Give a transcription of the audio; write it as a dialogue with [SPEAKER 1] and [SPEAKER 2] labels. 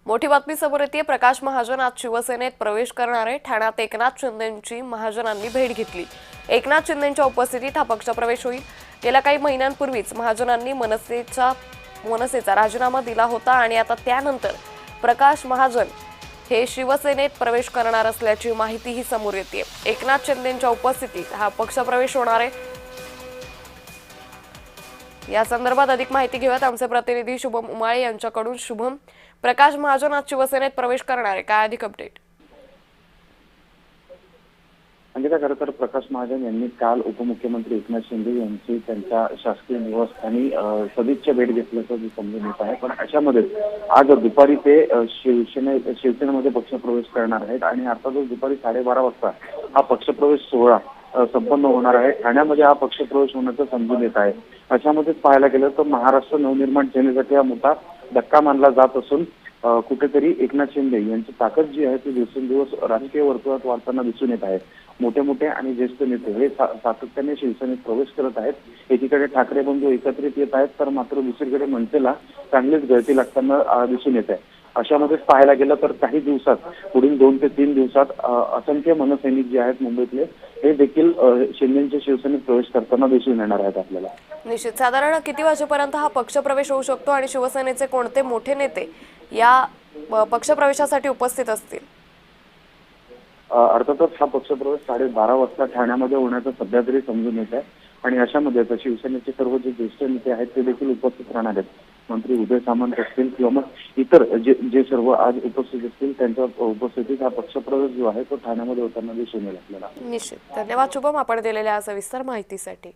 [SPEAKER 1] मोठी बातमी समोर येते। प्रकाश महाजन आज शिवसेनेत प्रवेश करणार आहे। ठाण्यात एकनाथ शिंदेंची महाजनांनी भेट घेतली। एकनाथ शिंदेंच्या उपस्थितीत हा पक्षप्रवेश होईल। गेल्या काही महिन्यांपूर्वीच महाजनांनी मनसेचा राजीनामा दिला होता आणि आता त्यानंतर प्रकाश महाजन हे शिवसेनेत प्रवेश करणार असल्याची माहितीही समोर येते। एकनाथ शिंदेंच्या उपस्थितीत हा पक्षप्रवेश होणार आहे। या संदर्भात अधिक माहिती घेऊयात आमचे प्रतिनिधी शुभम उमाळे यांच्याकडून। शुभम, प्रकाश महाजन आज शिवसेनेत प्रवेश करणार आहे, काय अधिक अपडेट?
[SPEAKER 2] म्हणजे खरं तर प्रकाश महाजन यांनी काल उपमुख्यमंत्री एकनाथ शिंदे यांची त्यांच्या शासकीय निवासस्थानी सदिच्छा भेट घेतल्याचं समजून येत आहे। पण अशामध्ये आज दुपारी ते शिवसेनेमध्ये पक्षप्रवेश करणार आहेत आणि अर्थातच दुपारी 12:30 वाजता हा पक्षप्रवेश सोहळा संपन्न होणार आहे। ठाण्यामध्ये हा पक्षप्रवेश होण्याचं समजून येत आहे। अशामध्येच पाहायला गेलं तर महाराष्ट्र नवनिर्माण सेनेसाठी हा मोठा धक्का मानला जात असून कुठेतरी एकनाथ शिंदे यांची ताकद जी आहे ती दिवसेंदिवस राजकीय वर्तुळात वाढताना दिसून येत आहे। मोठे आणि ज्येष्ठ नेते हे सातत्याने शिवसेनेत प्रवेश करत आहेत। एकीकडे ठाकरे बंधू एकत्रित येत आहेत तर मात्र दुसरीकडे मनसेला चांगलीच गळती लागताना दिसून येत आहे। अशामध्येच पाहायला गेलं तर काही दिवसात पुढील 2 ते 3 दिवसात असंख्य मनसैनिक जे आहेत मुंबईतले हे देखील शिंदेच्या शिवसेनेत प्रवेश करताना दिसून येणार आहेत आपल्याला।
[SPEAKER 1] निश्चित साधारण किती वाजेपर्यंत हा पक्षप्रवेश होऊ शकतो आणि शिवसेनेचे कोणते मोठे नेते या पक्षप्रवेशासाठी उपस्थित असतील?
[SPEAKER 2] अर्थातच हा पक्षप्रवेश 12:30 वाजता ठाण्यामध्ये होण्याचं सध्या तरी समजून येत आहे आणि अशामध्ये शिवसेनेचे सर्व जे ज्येष्ठ नेते आहेत ते देखील उपस्थित राहणार आहेत। मंत्री उदय सामंत असतील किंवा मग इतर जे सर्व आज उपस्थित असतील त्यांच्या उपस्थितीत हा पक्षप्रवेश जो आहे तो ठाण्यामध्ये होताना दिसून येईल आपल्याला।
[SPEAKER 1] निश्चित, धन्यवाद शुभम आपण दिलेल्या सविस्तर माहितीसाठी।